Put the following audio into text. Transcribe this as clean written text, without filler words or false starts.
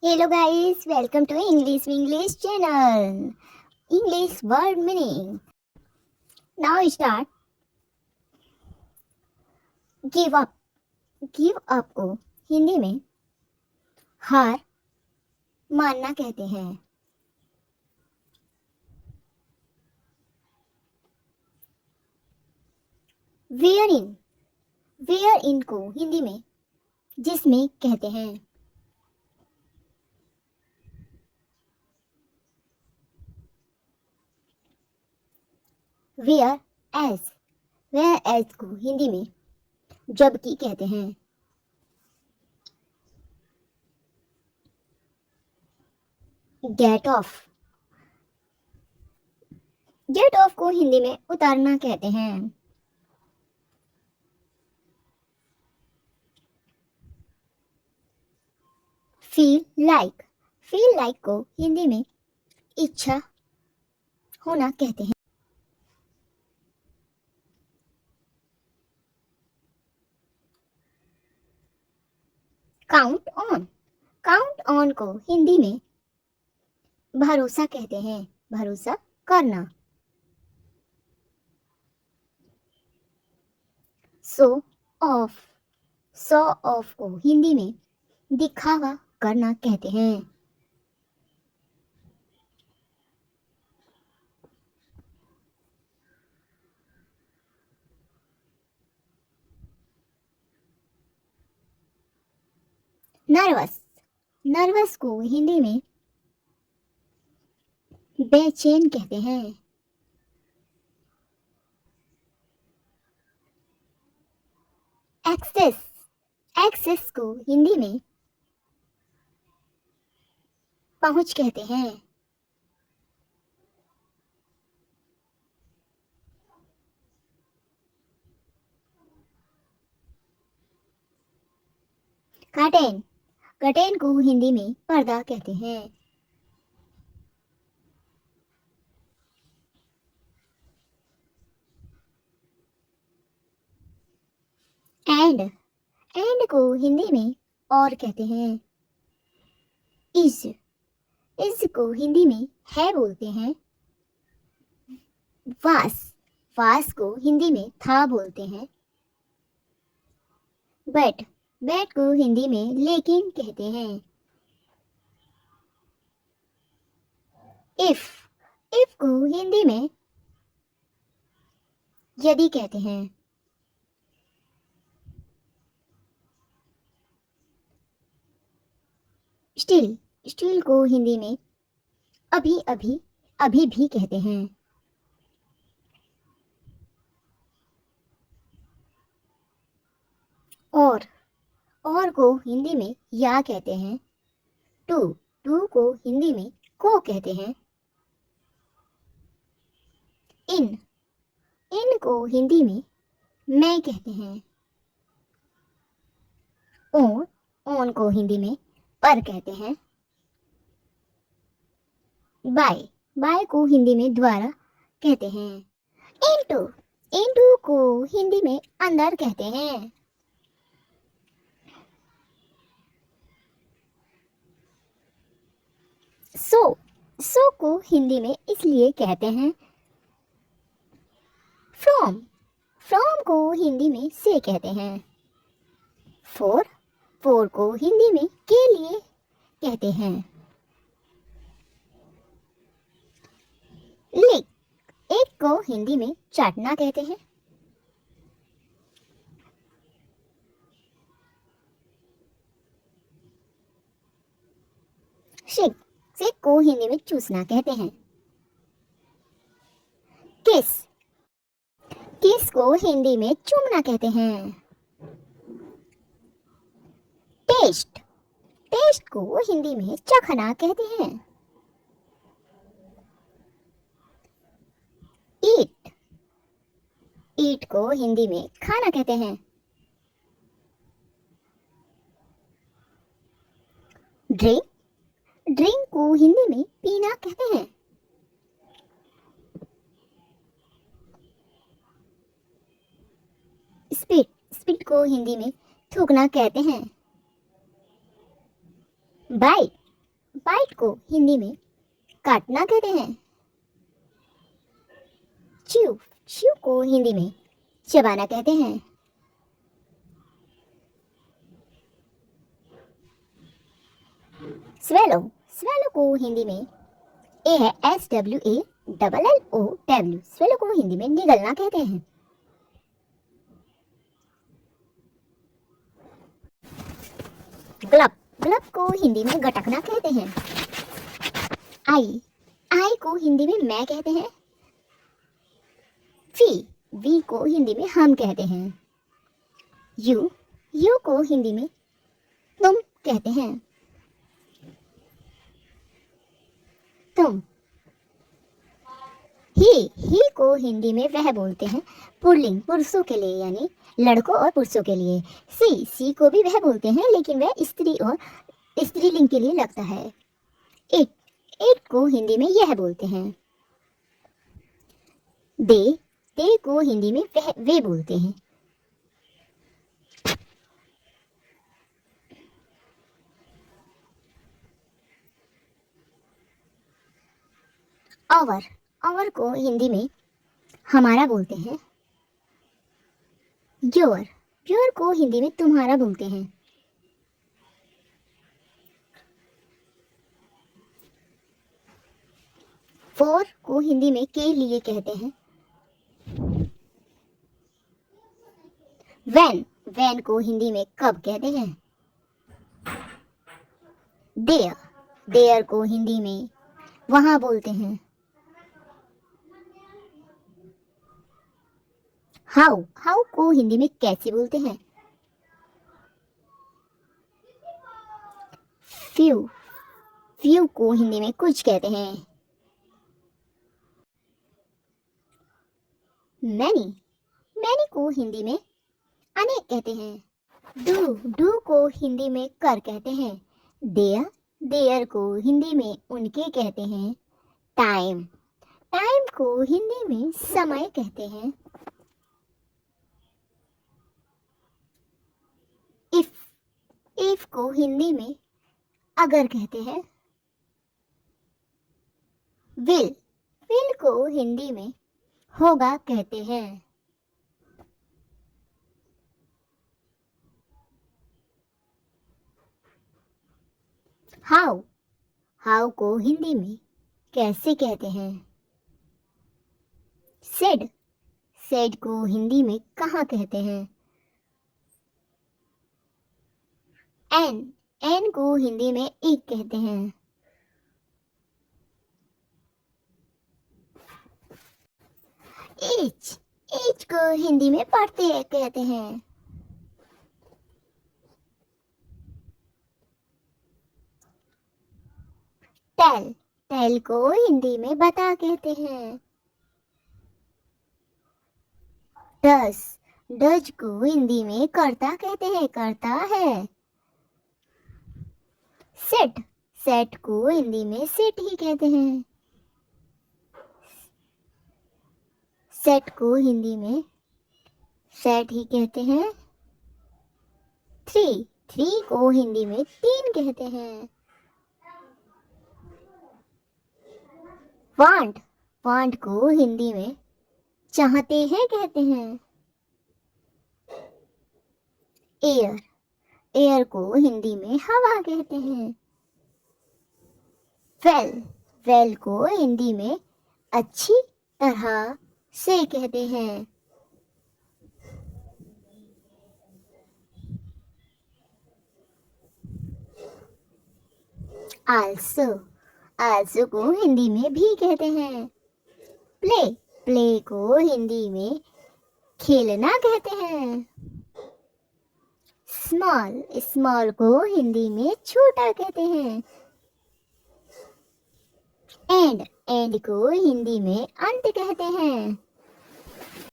Hello guys, welcome to English channel. English word meaning. Now start. Give up. Give up को हिंदी में हार मानना कहते हैं. Wherein. Wherein को हिंदी में जिसमें कहते हैं. Whereas. Whereas को हिंदी में जबकि कहते हैं. Get off. Get off को हिंदी में उतारना कहते हैं. Feel like. Feel like को हिंदी में इच्छा होना कहते हैं. Count on. काउंट ऑन को हिंदी में भरोसा कहते हैं. भरोसा करना. Show off. शो ऑफ को हिंदी में दिखावा करना कहते हैं. नर्वस. नर्वस को हिंदी में बेचैन कहते हैं. एक्सेस. एक्सेस को हिंदी में पहुंच कहते हैं. कर्टेन. कर्टेन को हिंदी में पर्दा कहते हैं. एंड. एंड को हिंदी में और कहते हैं. इज. इज को हिंदी में है बोलते हैं. वास. वास को हिंदी में था बोलते हैं. बट. बट को हिंदी में लेकिन कहते हैं. इफ. इफ को हिंदी में यदि कहते हैं. स्टिल. स्टिल को हिंदी में अभी अभी अभी भी कहते हैं. और को हिंदी में या कहते हैं. टू. टू को हिंदी में को कहते हैं. इन. इन को हिंदी में मैं कहते हैं. ओन. ओन को हिंदी में पर कहते हैं. बाय. बाय को हिंदी में द्वारा कहते हैं. इनटू. इनटू को हिंदी में अंदर कहते हैं. सो. सो को हिंदी में इसलिए कहते हैं. फ्रॉम. फ्रॉम को हिंदी में से कहते हैं. फोर. फोर को हिंदी में के लिए कहते हैं. लिक. एक को हिंदी में चाटना कहते हैं. शेक. शेक को हिंदी में चूसना कहते हैं. किस. किस को हिंदी में चूमना कहते हैं. टेस्ट. टेस्ट को हिंदी में चखना कहते हैं. ईट. ईट को हिंदी में खाना कहते हैं. ड्रिंक. ड्रिंक को हिंदी में पीना कहते हैं. स्पिट. स्पिट को हिंदी में थूकना कहते हैं. बाइट. बाइट को हिंदी में काटना कहते हैं। च्यू च्यू को हिंदी में चबाना कहते हैं। स्वेलो स्वेलो को हिंदी में ए है SWALLO स्वेलो को हिंदी में निगलना कहते हैं। ग्लब ग्लब को हिंदी में गटकना कहते हैं। आई आई को हिंदी में मैं कहते हैं। वी को हिंदी में हम कहते हैं। यू को हिंदी में तुम कहते हैं। तुम ही को हिंदी में वह बोलते हैं पुल्लिंग पुरुषों के लिए यानी लड़कों और पुरुषों के लिए। सी को भी वह बोलते हैं लेकिन वह स्त्री और स्त्रीलिंग के लिए लगता है। इट को हिंदी में यह बोलते हैं। दे को हिंदी में वे बोलते हैं। आवर को हिंदी में हमारा बोलते हैं। योर को हिंदी में तुम्हारा बोलते हैं। फोर को हिंदी में के लिए कहते हैं। वैन को हिंदी में कब कहते हैं। देयर को हिंदी में वहां बोलते हैं। हाउ को हिंदी में कैसे बोलते हैं। फ्यू को हिंदी में कुछ कहते हैं। मैनी को हिंदी में अनेक कहते हैं। डू को हिंदी में कर कहते हैं। देयर को हिंदी में उनके कहते हैं। टाइम को हिंदी में समय कहते हैं। इफ को हिंदी में अगर कहते हैं। विल को हिंदी में होगा कहते हैं। हाउ को हिंदी में कैसे कहते हैं। सेड को हिंदी में कहाँ कहते हैं। एन को हिंदी में एक कहते हैं। एच को हिंदी में पढ़ते कहते हैं। टेल को हिंदी में बता कहते हैं। डज को हिंदी में करता कहते हैं, करता है। सेट को हिंदी में सेट ही कहते हैं। सेट को हिंदी में सेट ही कहते हैं। थ्री को हिंदी में तीन कहते हैं। वांट को हिंदी में चाहते हैं कहते हैं। एयर को हिंदी में हवा कहते हैं। वेल को हिंदी में अच्छी तरह से कहते हैं। आल्सो को हिंदी में भी कहते हैं। प्ले को हिंदी में खेलना कहते हैं। स्मॉल को हिंदी में छोटा कहते हैं। एंड को हिंदी में अंत कहते हैं।